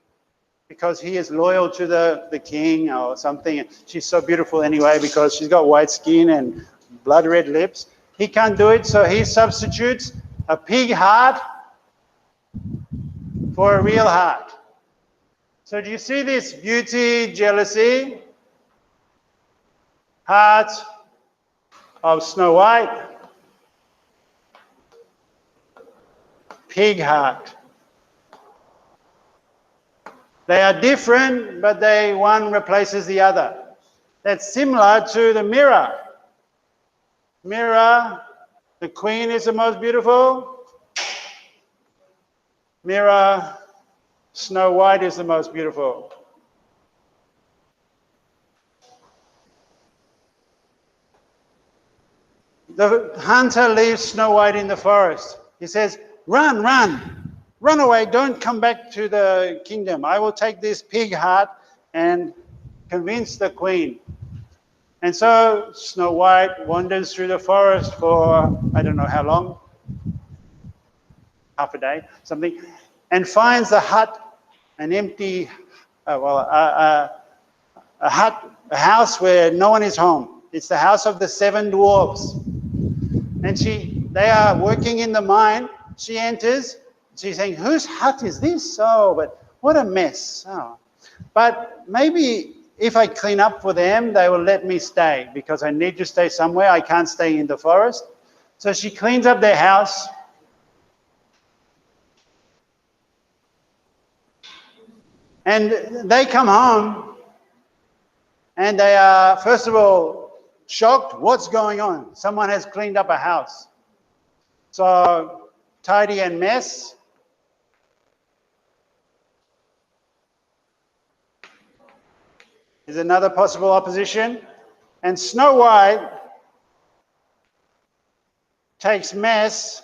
A: because he is loyal to the king or something. She's so beautiful anyway because she's got white skin and blood red lips. He can't do it, so he substitutes a pig heart for a real heart. So do you see this beauty, jealousy, heart of Snow White, pig heart. They are different, but one replaces the other. That's similar to the mirror. Mirror, the queen is the most beautiful. Mirror, Snow White is the most beautiful. The hunter leaves Snow White in the forest. He says, run, run, run away, don't come back to the kingdom. I will take this pig heart and convince the queen. And so Snow White wanders through the forest for, I don't know how long, half a day, something, and finds a hut, an empty, a house where no one is home. It's the house of the 7 dwarves. And they are working in the mine. She enters, she's saying, whose hut is this? Oh, but what a mess. Oh. But maybe if I clean up for them, they will let me stay because I need to stay somewhere. I can't stay in the forest. So she cleans up their house. And they come home and they are, first of all, shocked. What's going on? Someone has cleaned up a house. So tidy and mess. Is another possible opposition. And Snow White takes mess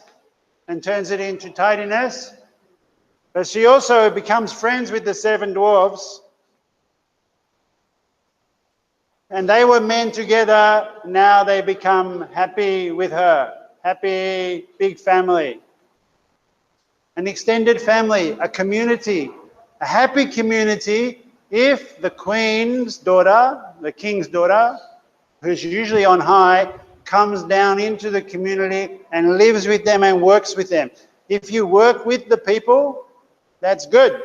A: and turns it into tidiness. But she also becomes friends with the 7 dwarves. And they were men together. Now they become happy with her. Happy, big family. An extended family, a community, a happy community if the queen's daughter, the king's daughter, who's usually on high, comes down into the community and lives with them and works with them. If you work with the people, that's good.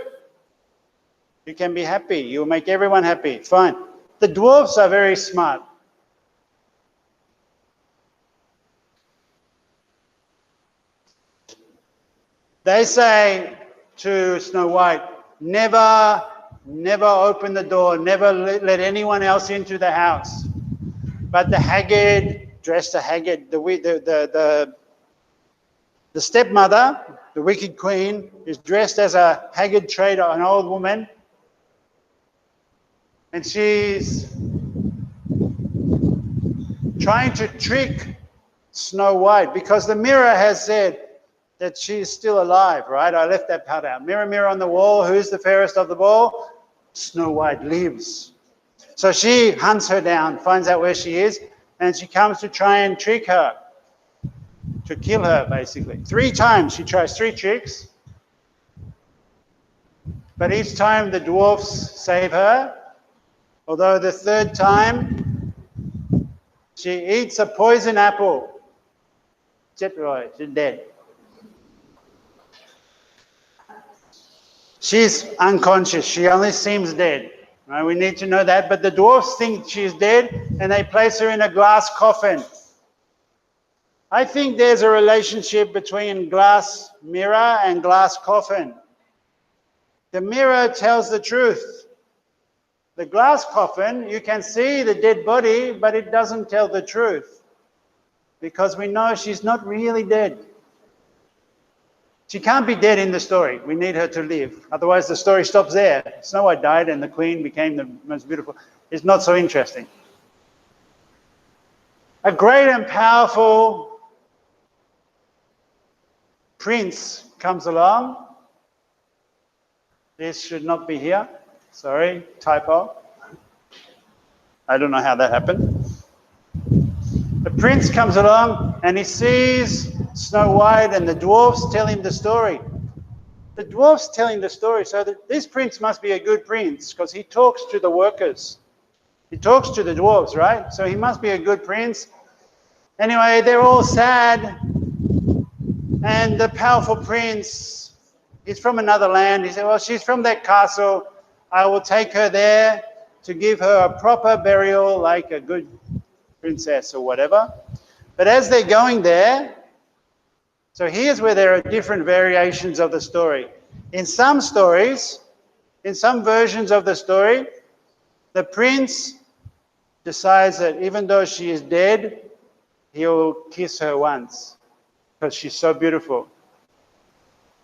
A: You can be happy. You'll make everyone happy. Fine. The dwarves are very smart. They say to Snow White, never open the door, never let anyone else into the house. But the haggard, dressed a haggard, the stepmother, the wicked queen, is dressed as a haggard trader, an old woman. And she's trying to trick Snow White because the mirror has said that she's still alive, right? I left that part out. Mirror, mirror on the wall, who's the fairest of the all? Snow White lives. So she hunts her down, finds out where she is, and she comes to try and trick her, to kill her, basically. 3 times she tries 3 tricks, but each time the dwarfs save her, although the 3rd time she eats a poison apple. She's dead. She's unconscious. She only seems dead. Right? We need to know that. But the dwarfs think she's dead and they place her in a glass coffin. I think there's a relationship between glass mirror and glass coffin. The mirror tells the truth. The glass coffin, you can see the dead body, but it doesn't tell the truth because we know she's not really dead. She can't be dead in the story. We need her to live. Otherwise, the story stops there. Snow White died and the queen became the most beautiful. It's not so interesting. A great and powerful prince comes along. This should not be here. Sorry, typo. I don't know how that happened. The prince comes along and he sees Snow White and the dwarfs tell him the story. The dwarfs tell him the story, so that this prince must be a good prince because he talks to the workers. He talks to the dwarves, right? So he must be a good prince. Anyway, they're all sad. And the powerful prince is from another land. He said, well, she's from that castle. I will take her there to give her a proper burial like a good princess or whatever. But as they're going there, so here's where there are different variations of the story. In some stories, in some versions of the story, the prince decides that even though she is dead, he'll kiss her once because she's so beautiful.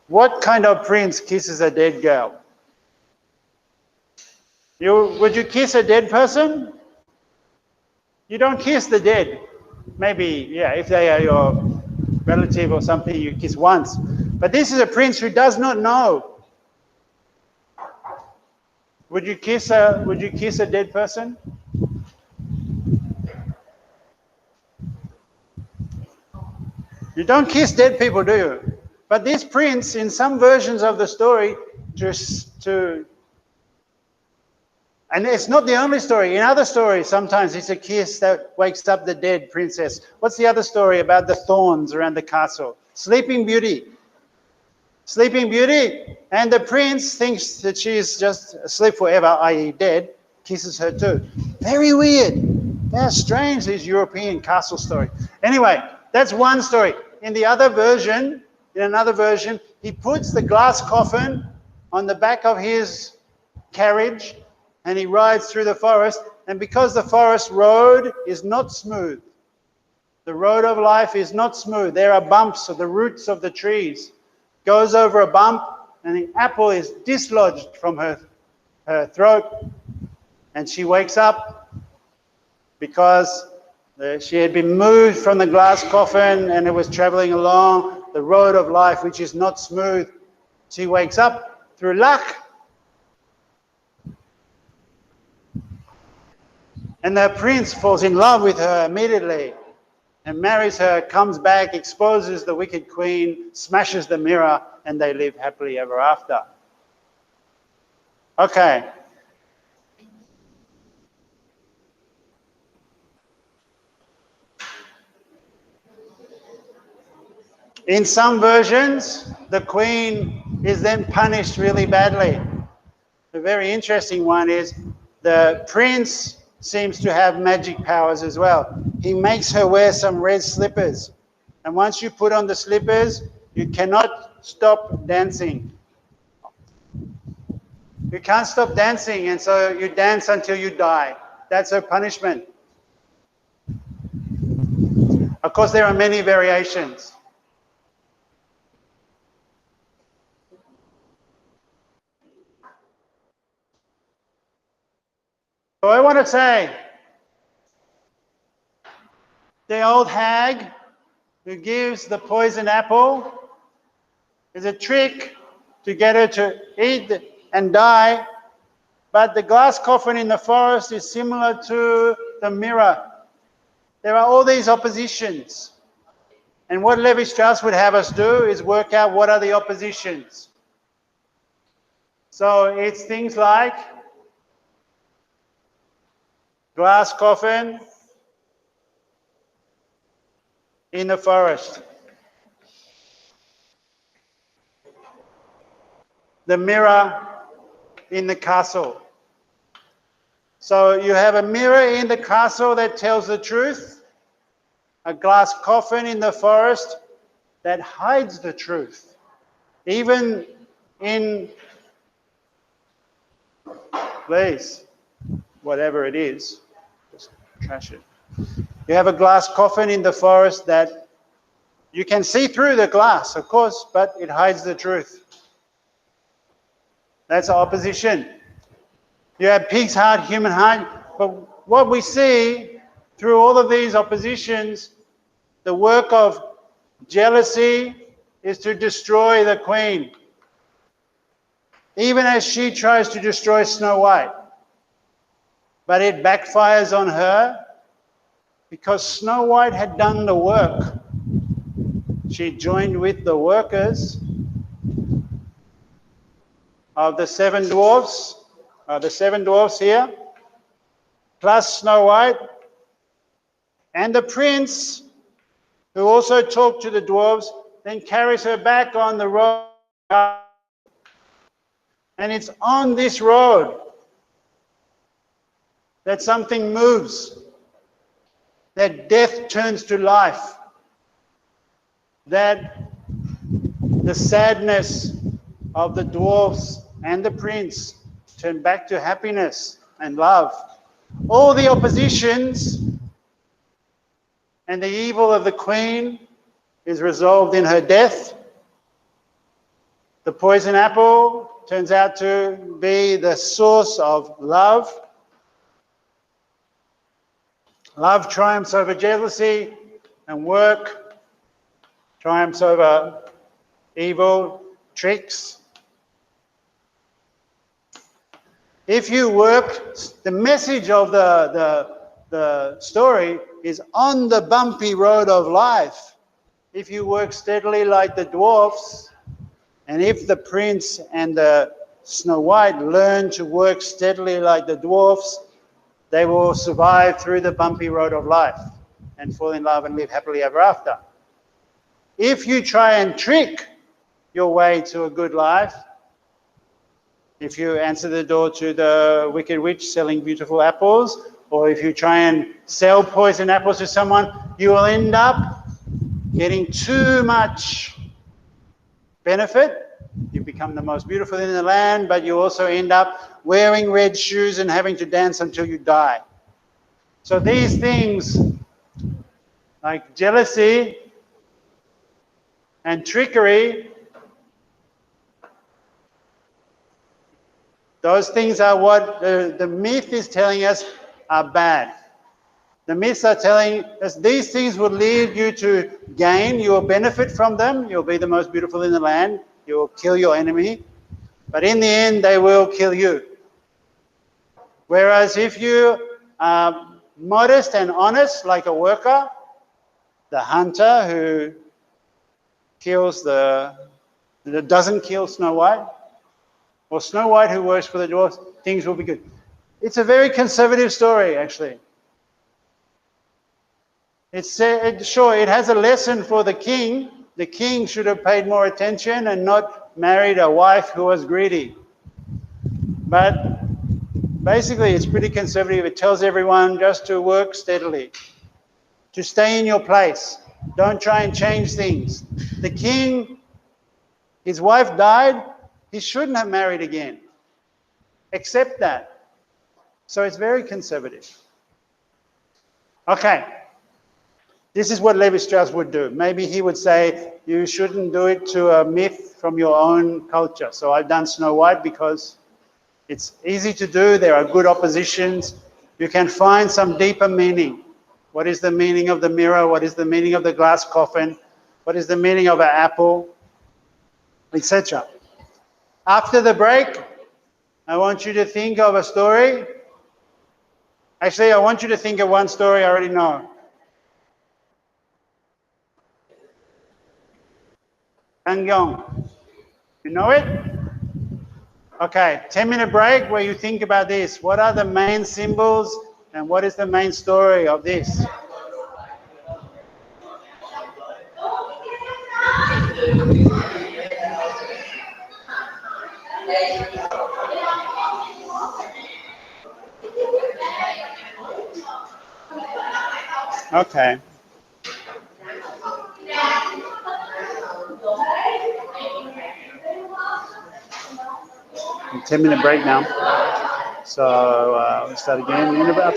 A: What kind of prince kisses a dead girl? Would you kiss a dead person? You don't kiss the dead. Maybe, yeah, if they are your relative or something, you kiss once. But this is a prince who does not know. Would you kiss a dead person? You don't kiss dead people, do you? But this prince, in some versions of the story, and it's not the only story. In other stories, sometimes it's a kiss that wakes up the dead princess. What's the other story about the thorns around the castle? Sleeping Beauty. Sleeping Beauty, and the prince thinks that she's just asleep forever, i.e. dead, kisses her too. Very weird. How strange, these European castle story. Anyway, that's one story. In the other version, in another version, he puts the glass coffin on the back of his carriage and he rides through the forest. And because the forest road is not smooth, the road of life is not smooth. There are bumps of the roots of the trees. Goes over a bump and the apple is dislodged from her throat and she wakes up because she had been moved from the glass coffin and it was traveling along the road of life, which is not smooth. She wakes up through luck. And the prince falls in love with her immediately and marries her, comes back, exposes the wicked queen, smashes the mirror, and they live happily ever after. Okay. In some versions, the queen is then punished really badly. The very interesting one is the prince seems to have magic powers as well. He makes her wear some red slippers. And once you put on the slippers, you cannot stop dancing. You can't stop dancing, and so you dance until you die. That's her punishment. Of course, there are many variations. So I want to say, the old hag who gives the poison apple is a trick to get her to eat and die, but the glass coffin in the forest is similar to the mirror. There are all these oppositions. And what Lévi-Strauss would have us do is work out what are the oppositions. So it's things like glass coffin in the forest, the mirror in the castle. So you have a mirror in the castle that tells the truth, a glass coffin in the forest that hides the truth. Even in, please, whatever it is, just trash it. You have a glass coffin in the forest that you can see through the glass, of course, but it hides the truth. That's opposition. You have pig's heart, human heart, but what we see through all of these oppositions, the work of jealousy is to destroy the queen, even as she tries to destroy Snow White. But it backfires on her because Snow White had done the work. She joined with the workers of the seven dwarfs, here, plus Snow White, and the prince, who also talked to the dwarves, then carries her back on the road. And it's on this road that something moves, that death turns to life, that the sadness of the dwarfs and the prince turn back to happiness and love. All the oppositions and the evil of the queen is resolved in her death. The poison apple turns out to be the source of love. Love triumphs over jealousy, and work triumphs over evil tricks. If you work, the message of the story is on the bumpy road of life. If you work steadily like the dwarfs, and if the prince and the Snow White learn to work steadily like the dwarfs, they will survive through the bumpy road of life and fall in love and live happily ever after. If you try and trick your way to a good life, if you answer the door to the wicked witch selling beautiful apples, or if you try and sell poison apples to someone, you will end up getting too much benefit. You become the most beautiful in the land, but you also end up wearing red shoes and having to dance until you die. So these things, like jealousy and trickery, those things are what the myth is telling us are bad. The myths are telling us these things will lead you to gain, you will benefit from them, you'll be the most beautiful in the land, you will kill your enemy, but in the end they will kill you. Whereas if you are modest and honest like a worker, the hunter who kills doesn't kill Snow White, or Snow White who works for the dwarfs, things will be good. It's a very conservative story, actually. Sure, it has a lesson for the king. The king should have paid more attention and not married a wife who was greedy. But basically, it's pretty conservative. It tells everyone just to work steadily, to stay in your place. Don't try and change things. The king, his wife died. He shouldn't have married again. Accept that. So it's very conservative. Okay. This is what Lévi-Strauss would do. Maybe he would say, you shouldn't do it to a myth from your own culture. So I've done Snow White because it's easy to do. There are good oppositions. You can find some deeper meaning. What is the meaning of the mirror? What is the meaning of the glass coffin? What is the meaning of an apple? Etc. After the break, I want you to think of a story. Actually, I want you to think of one story I already know. Angyong. You know it? Okay, 10-minute break where you think about this. What are the main symbols and what is the main story of this? Okay. 10-minute break now. So we'll start again in about